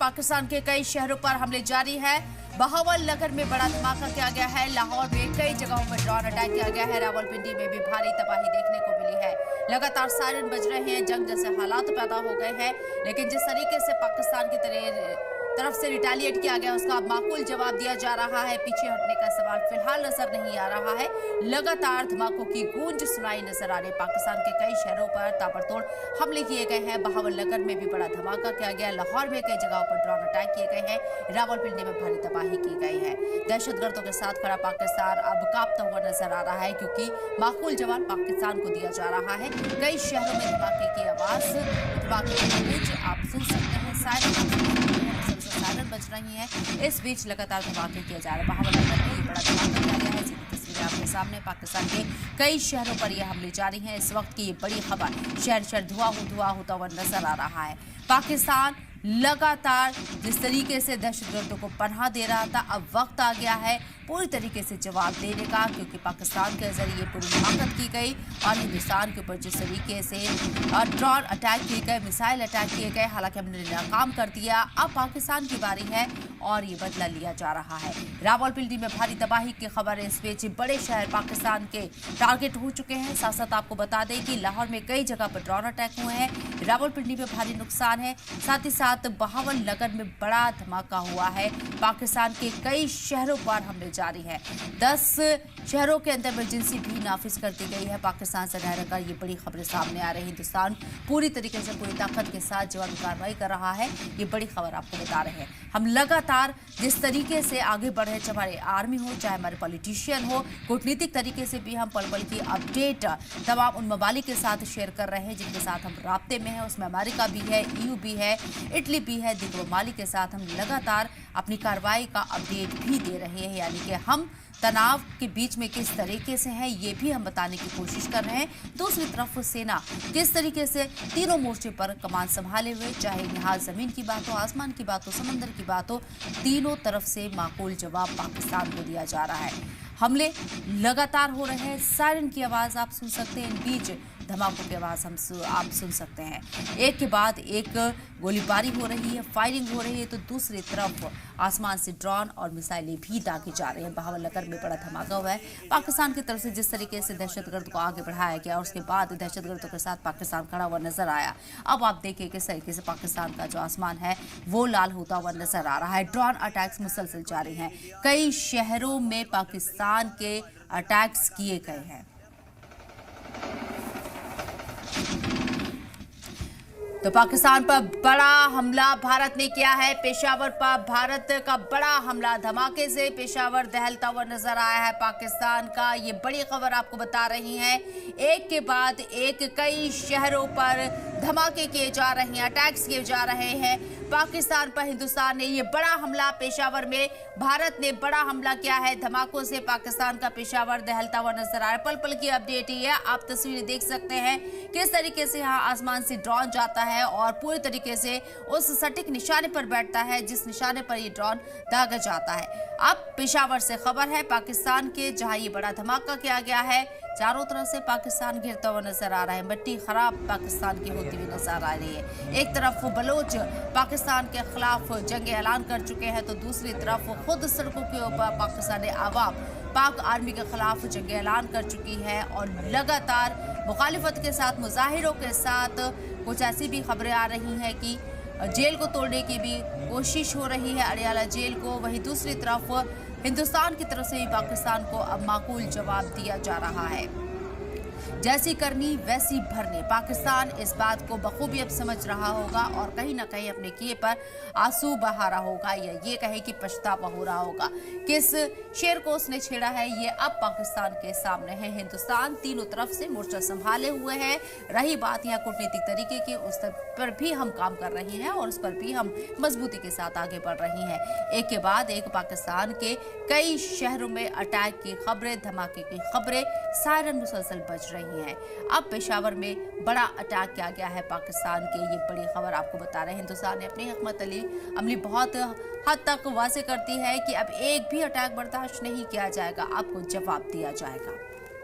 पाकिस्तान के कई शहरों पर हमले जारी है। बहावलनगर में बड़ा धमाका किया गया है। लाहौर में कई जगहों पर ड्रोन अटैक किया गया है। रावलपिंडी में भी भारी तबाही देखने को मिली है। लगातार सायरन बज रहे हैं, जंग जैसे हालात पैदा हो गए हैं। लेकिन जिस तरीके से पाकिस्तान की तरफ से रिटेलिएट किया गया, उसका अब माकूल जवाब दिया जा रहा है। पीछे हटने का सवाल फिलहाल नजर नहीं आ रहा है। लगातार धमाकों की गूंज सुनाई नजर आ रही। पाकिस्तान के कई शहरों पर ताबड़तोड़ हमले किए गए हैं। बहावलनगर में भी बड़ा धमाका किया गया। लाहौर में कई जगहों पर ड्रोन अटैक किए गए हैं। रावलपिंडी में भारी तबाही की गई है। दहशतगर्दों के साथ खड़ा पाकिस्तान अब कांपता हुआ नजर आ रहा है, क्योंकि माकूल जवाब पाकिस्तान को दिया जा रहा है। कई शहरों में धमाके की आवाज, धमाके की गूंज आप सुन सकते हैं। सायरन बज रही है। इस बीच लगातार धमाके किए जा रहे हैं। बहावलनगर में बड़ा धमाका किया गया है। तस्वीरें आपके सामने। पाकिस्तान के कई शहरों पर यह हमले जारी हैं। इस वक्त की ये बड़ी खबर, शहर शहर धुआं होता हुआ नजर आ रहा है। पाकिस्तान लगातार जिस तरीके से दहशतगर्दों को पनाह दे रहा था, अब वक्त आ गया है पूरी तरीके से जवाब देने का, क्योंकि पाकिस्तान के जरिए पूरी हिमाकत की गई और हिंदुस्तान के ऊपर जिस तरीके से ड्रोन अटैक किए गए, मिसाइल अटैक किए गए, हालांकि हमने नाकाम कर दिया। अब पाकिस्तान की बारी है और ये बदला लिया जा रहा है। रावलपिंडी में भारी तबाही की खबर है। इस बीच बड़े शहर पाकिस्तान के टारगेट हो चुके हैं। साथ साथ आपको बता दें कि लाहौर में कई जगह पर ड्रोन अटैक हुए हैं। रावलपिंडी में भारी नुकसान है। साथ ही साथ बहावलनगर में बड़ा धमाका हुआ है। पाकिस्तान के कई शहरों पर हमले जारी है। 10 शहरों के अंदर इमरजेंसी भी नाफिज कर दी गई है। पाकिस्तान से रहकर ये बड़ी खबरें सामने आ रही है। हिंदुस्तान पूरी तरीके से पूरी ताकत के साथ जवाबी कार्रवाई कर रहा है। ये बड़ी खबर आपको बता रहे हैं। हम लगातार जिस तरीके से आगे बढ़ रहे, चाहे हमारे आर्मी हो, चाहे हमारे पॉलिटिशियन हो, कूटनीतिक तरीके से भी हम पल पल की अपडेट तमाम उन ममालिक के साथ शेयर कर रहे हैं जिनके साथ हम राब्ते में हैं। उसमें अमेरिका भी है, EU भी है, इटली भी है। दीगर ममालिक के साथ हम लगातार अपनी कार्रवाई का अपडेट भी दे रहे हैं, यानी कि हम तनाव के बीच में किस तरीके से हैं ये भी हम बताने की कोशिश कर रहे हैं। दूसरी तरफ सेना किस तरीके से तीनों मोर्चे पर कमान संभाले हुए, चाहे यहाँ जमीन की बात हो, आसमान की बात हो, समंदर की बात हो, तीनों तरफ से माकूल जवाब पाकिस्तान को दिया जा रहा है। हमले लगातार हो रहे हैं। सायरन की आवाज आप सुन सकते हैं। इन बीच धमाकों की आवाज आप सुन सकते हैं। एक के बाद एक गोलीबारी हो रही है, फायरिंग हो रही है, तो दूसरी तरफ आसमान से ड्रोन और मिसाइलें भी दागी जा रही हैं। बहावलनगर में बड़ा धमाका हुआ है। पाकिस्तान की तरफ से जिस तरीके से दहशतगर्द को आगे बढ़ाया गया और उसके बाद दहशतगर्दों के साथ पाकिस्तान खड़ा हुआ नजर आया। अब आप देखिए किस तरीके से पाकिस्तान का जो आसमान है वो लाल होता हुआ नजर आ रहा है। ड्रोन अटैक्स मुसलसल जारी हैं। कई शहरों में पाकिस्तान के अटैक्स किए गए हैं। तो पाकिस्तान पर बड़ा हमला भारत ने किया है। पेशावर पर भारत का बड़ा हमला, धमाके से पेशावर दहलता हुआ नजर आया है। पाकिस्तान का ये बड़ी खबर आपको बता रही हैं। एक के बाद एक कई शहरों पर धमाके किए जा रहे हैं, अटैक्स किए जा रहे हैं। पाकिस्तान पर हिंदुस्तान ने ये बड़ा हमला, पेशावर में भारत ने बड़ा हमला किया है। धमाकों से पाकिस्तान का पेशावर दहलता हुआ नजर आ रहा है। पल पल की अपडेट ही है। आप तस्वीरें देख सकते हैं किस तरीके से यहाँ आसमान से ड्रोन जाता है और पूरी तरीके से उस सटीक निशाने पर बैठता है जिस निशाने पर ये ड्रोन दागा जाता है। अब पेशावर से खबर है पाकिस्तान के, जहां ये बड़ा धमाका किया गया है। चारों तरफ से पाकिस्तान घिरता हुआ नजर आ रहा है। मिट्टी खराब पाकिस्तान की होती हुई नजर आ रही है। एक तरफ बलोच पाकिस्तान के खिलाफ जंग ऐलान कर चुके हैं, तो दूसरी तरफ खुद सड़कों के ऊपर पाकिस्तानी आवाम पाक आर्मी के खिलाफ जंग ऐलान कर चुकी है और लगातार मुखालिफत के साथ, मुजाहिरों के साथ कुछ ऐसी भी खबरें आ रही हैं कि जेल को तोड़ने की भी कोशिश हो रही है, अड़ियाला जेल को। वहीं दूसरी तरफ हिंदुस्तान की तरफ से भी पाकिस्तान को अब माकूल जवाब दिया जा रहा है। जैसी करनी वैसी भरनी। पाकिस्तान इस बात को बखूबी अब समझ रहा होगा और कहीं ना कहीं अपने किए पर आंसू बहा रहा होगा, या ये कहे कि पछतावा हो रहा होगा। किस शेर को उसने छेड़ा है ये अब पाकिस्तान के सामने है। हिंदुस्तान तीनों तरफ से मोर्चा संभाले हुए है। रही बात यहाँ कूटनीतिक तरीके की, उस पर भी हम काम कर रहे हैं और उस पर भी हम मजबूती के साथ आगे बढ़ रहे हैं। एक के बाद एक पाकिस्तान के कई शहरों में अटैक की खबरें, धमाके की खबरें, सायरन मुसलसल बज रही है। अब पेशावर में बड़ा अटैक किया गया है पाकिस्तान के, ये बड़ी खबर आपको बता रहे हैं। हिंदुस्तान ने अपनी हिकमत अमली बहुत हद तक वाज़ेह करती है कि अब एक भी अटैक बर्दाश्त नहीं किया जाएगा, आपको जवाब दिया जाएगा।